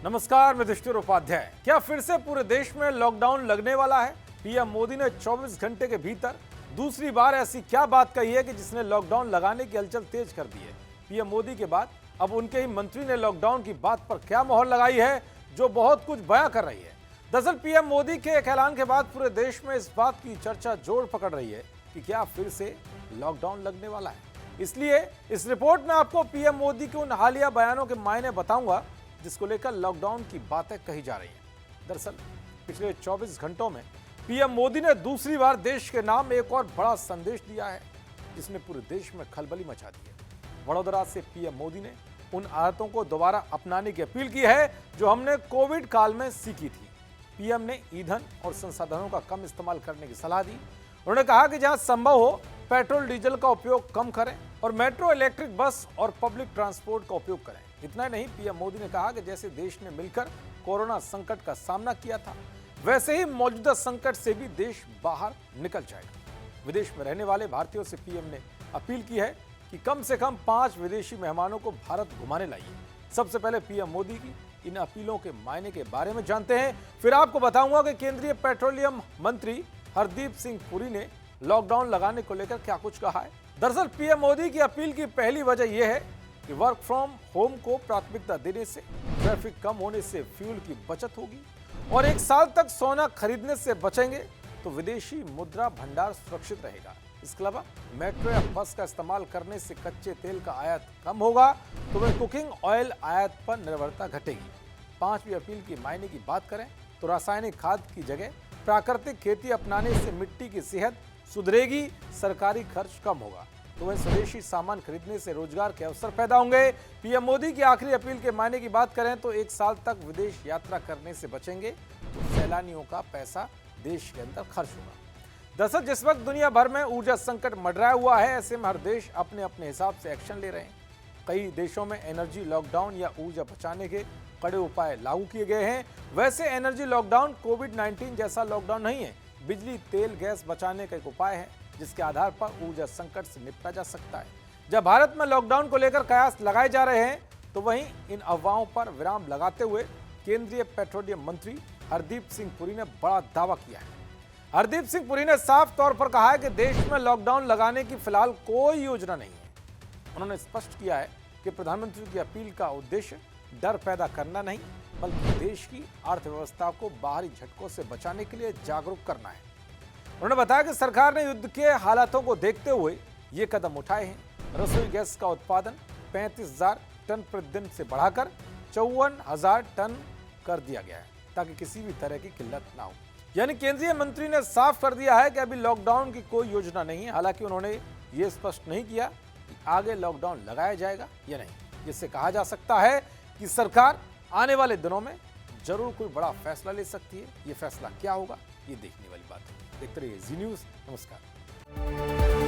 नमस्कार, मैं युधिष्ठिर उपाध्याय। क्या फिर से पूरे देश में लॉकडाउन लगने वाला है? पीएम मोदी ने 24 घंटे के भीतर दूसरी बार ऐसी क्या बात कही है कि जिसने लॉकडाउन लगाने की हलचल तेज कर दी है? पीएम मोदी के बाद अब उनके ही मंत्री ने लॉकडाउन की बात पर क्या मोहर लगाई है जो बहुत कुछ बयां कर रही है। दरअसल पीएम मोदी के एक ऐलान के बाद पूरे देश में इस बात की चर्चा जोर पकड़ रही है कि क्या फिर से लॉकडाउन लगने वाला है। इसलिए इस रिपोर्ट में आपको पीएम मोदी के उन हालिया बयानों के मायने बताऊंगा जिसको लेकर लॉकडाउन की बातें कही जा रही हैं। दरअसल पिछले 24 घंटों में पीएम मोदी ने दूसरी बार देश के नाम एक और बड़ा संदेश दिया है जिसने पूरे देश में खलबली मचा दी है। वडोदरा से पीएम मोदी ने उन आदतों को दोबारा अपनाने की अपील की है जो हमने कोविड काल में सीखी थी। पीएम ने ईंधन और संसाधनों का कम इस्तेमाल करने की सलाह दी। उन्होंने कहा कि जहां संभव हो पेट्रोल डीजल का उपयोग कम करें और मेट्रो, इलेक्ट्रिक बस और पब्लिक ट्रांसपोर्ट का उपयोग करें। इतना ही नहीं, पीएम मोदी ने कहा कि जैसे देश ने मिलकर कोरोना संकट का सामना किया था वैसे ही मौजूदा संकट से भी देश बाहर निकल जाएगा। विदेश में रहने वाले भारतीयों से पीएम ने अपील की है कि कम से कम 5 विदेशी मेहमानों को भारत घुमाने लाइए। सबसे पहले पीएम मोदी की इन अपीलों के मायने के बारे में जानते हैं, फिर आपको बताऊंगा कि केंद्रीय पेट्रोलियम मंत्री हरदीप सिंह पुरी ने लॉकडाउन लगाने को लेकर क्या कुछ कहा है। दरअसल पीएम मोदी की अपील की पहली वजह यह है कि वर्क फ्रॉम होम को प्राथमिकता देने से ट्रैफिक कम होने से फ्यूल की बचत होगी और 1 साल तक सोना खरीदने से बचेंगे तो विदेशी मुद्रा भंडार सुरक्षित रहेगा। इसके अलावा मेट्रो या बस का इस्तेमाल करने से कच्चे तेल का आयात कम होगा तो वह कुकिंग ऑयल आयात पर निर्भरता घटेगी। 5वीं अपील की मायने की बात करें तो रासायनिक खाद की जगह प्राकृतिक खेती अपनाने से मिट्टी की सेहत सुधरेगी, सरकारी खर्च कम होगा तो वह स्वदेशी सामान खरीदने से रोजगार के अवसर पैदा होंगे। पीएम मोदी की आखिरी अपील के मायने की बात करें तो 1 साल तक विदेश यात्रा करने से बचेंगे तो सैलानियों का पैसा देश के अंदर खर्च होगा। दरअसल जिस वक्त दुनिया भर में ऊर्जा संकट मंडराया हुआ है, ऐसे में हर देश अपने अपने हिसाब से एक्शन ले रहे हैं। कई देशों में एनर्जी लॉकडाउन या ऊर्जा बचाने के कड़े उपाय लागू किए गए हैं। वैसे एनर्जी लॉकडाउन कोविड-19 जैसा लॉकडाउन नहीं है, बिजली, तेल, गैस बचाने का एक उपाय है जिसके आधार पर ऊर्जा संकट से निपटा जा सकता है। जब भारत में लॉकडाउन को लेकर कयास लगाए जा रहे हैं तो वहीं इन अफवाहों पर विराम लगाते हुए केंद्रीय पेट्रोलियम मंत्री हरदीप सिंह पुरी ने बड़ा दावा किया है। हरदीप सिंह पुरी ने साफ तौर पर कहा है कि देश में लॉकडाउन लगाने की फिलहाल कोई योजना नहीं है। उन्होंने स्पष्ट किया है कि प्रधानमंत्री की अपील का उद्देश्य डर पैदा करना नहीं बल्कि देश की अर्थव्यवस्था को बाहरी झटकों से बचाने के लिए जागरूक करना है। उन्होंने बताया कि सरकार ने युद्ध के हालातों को देखते हुए ये कदम उठाए हैं। रसोई गैस का उत्पादन 35,000 टन प्रतिदिन से बढ़ाकर 54,000 टन कर दिया गया है ताकि किसी भी तरह की किल्लत ना हो। यानी केंद्रीय मंत्री ने साफ कर दिया है कि अभी लॉकडाउन की कोई योजना नहीं है। हालांकि उन्होंने ये स्पष्ट नहीं किया कि आगे लॉकडाउन लगाया जाएगा या नहीं, जिससे कहा जा सकता है कि सरकार आने वाले दिनों में जरूर कोई बड़ा फैसला ले सकती है। ये फैसला क्या होगा, ये देखने वाली बात है। देखते रहिए जी न्यूज़। नमस्कार।